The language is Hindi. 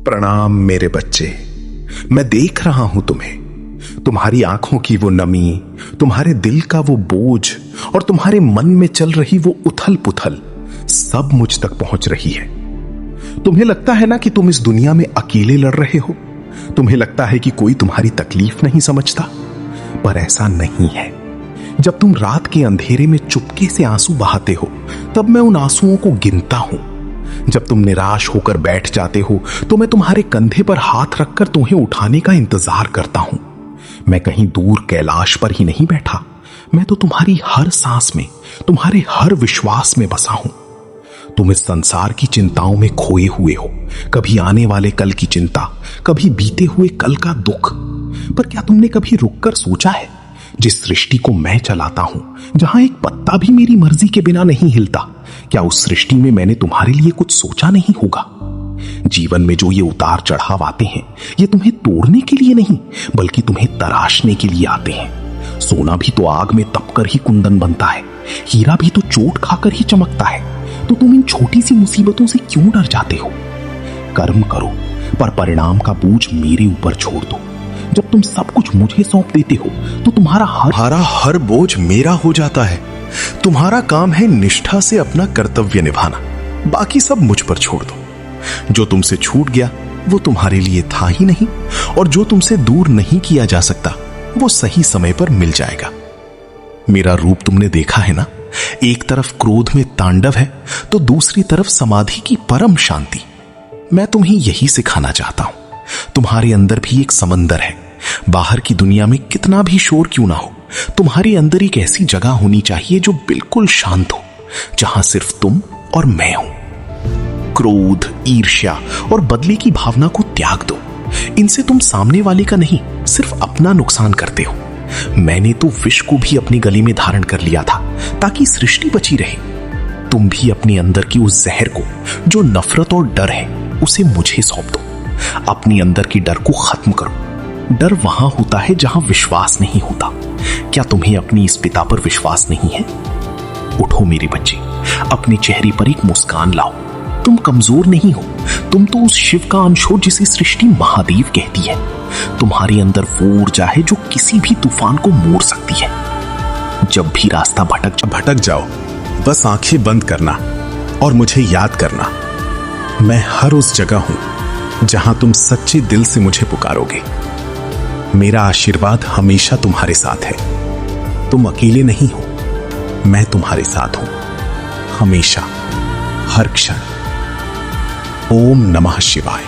प्रणाम मेरे बच्चे। मैं देख रहा हूं तुम्हें, तुम्हारी आंखों की वो नमी, तुम्हारे दिल का वो बोझ और तुम्हारे मन में चल रही वो उथल पुथल सब मुझ तक पहुंच रही है। तुम्हें लगता है ना कि तुम इस दुनिया में अकेले लड़ रहे हो। तुम्हें लगता है कि कोई तुम्हारी तकलीफ नहीं समझता, पर ऐसा नहीं है। जब तुम रात के अंधेरे में चुपके से आंसू बहाते हो, तब मैं उन आंसुओं को गिनता हूं। जब तुम निराश होकर बैठ जाते हो, तो मैं तुम्हारे कंधे पर हाथ रखकर तुम्हें उठाने का इंतजार करता हूं। मैं कहीं दूर कैलाश पर ही नहीं बैठा, मैं तो तुम्हारी हर सांस में, तुम्हारे हर विश्वास में बसा हूं। तुम इस संसार की चिंताओं में खोए हुए हो, कभी आने वाले कल की चिंता, कभी बीते हुए कल का दुख। पर क्या तुमने कभी रुककर सोचा है, जिस सृष्टि को मैं चलाता हूं, जहां एक पत्ता भी मेरी मर्जी के बिना नहीं हिलता, क्या उस सृष्टि में मैंने तुम्हारे लिए कुछ सोचा नहीं होगा? जीवन में जो ये उतार चढ़ाव आते हैं, ये तुम्हें तोड़ने के लिए नहीं, बल्कि तुम्हें तराशने के लिए आते हैं। सोना भी तो आग में तपकर ही कुंदन बनता है, हीरा भी तो चोट खाकर ही चमकता है। तो तुम इन छोटी सी मुसीबतों से क्यों डर जाते हो? कर्म करो, पर परिणाम का बोझ मेरे ऊपर छोड़ दो। जब तुम सब कुछ मुझे सौंप देते हो, तो तुम्हारा हर बोझ मेरा हो जाता है। तुम्हारा काम है निष्ठा से अपना कर्तव्य निभाना, बाकी सब मुझ पर छोड़ दो। जो तुमसे छूट गया वो तुम्हारे लिए था ही नहीं, और जो तुमसे दूर नहीं किया जा सकता वो सही समय पर मिल जाएगा। मेरा रूप तुमने देखा है ना, एक तरफ क्रोध में तांडव है, तो दूसरी तरफ समाधि की परम शांति। मैं तुम्हें यही सिखाना चाहता हूं। तुम्हारे अंदर भी एक समंदर है। बाहर की दुनिया में कितना भी शोर क्यों ना हो, तुम्हारे अंदर एक ऐसी जगह होनी चाहिए जो बिल्कुल शांत हो, जहां सिर्फ तुम और मैं हूं। क्रोध, ईर्ष्या और बदले की भावना को त्याग दो। इनसे तुम सामने वाले का नहीं, सिर्फ अपना नुकसान करते हो। मैंने तो विष को भी अपनी गले में धारण कर लिया था, ताकि सृष्टि बची रहे। तुम भी अपने अंदर की उस जहर को, जो नफरत और डर है, उसे मुझे सौंप दो। अपनी अंदर की डर को खत्म करो। डर वहां होता है जहां विश्वास नहीं होता। क्या तुम्हें अपनी इस पिता पर विश्वास नहीं है? उठो मेरे बच्चे, अपने चेहरे पर एक मुस्कान लाओ। तुम कमजोर नहीं हो, तुम तो उस शिव का अंश हो जिसे सृष्टि महादेव कहती है। तुम्हारे अंदर वो ऊर्जा है जो किसी भी तूफान को मोड़ सकती है। जब भी रास्ता भटक जाओ, बस आंखें बंद करना और मुझे याद करना। मैं हर उस जगह हूं जहां तुम सच्चे दिल से मुझे पुकारोगे। मेरा आशीर्वाद हमेशा तुम्हारे साथ है। तुम अकेले नहीं हो, मैं तुम्हारे साथ हूं, हमेशा, हर क्षण। ओम नमः शिवाय।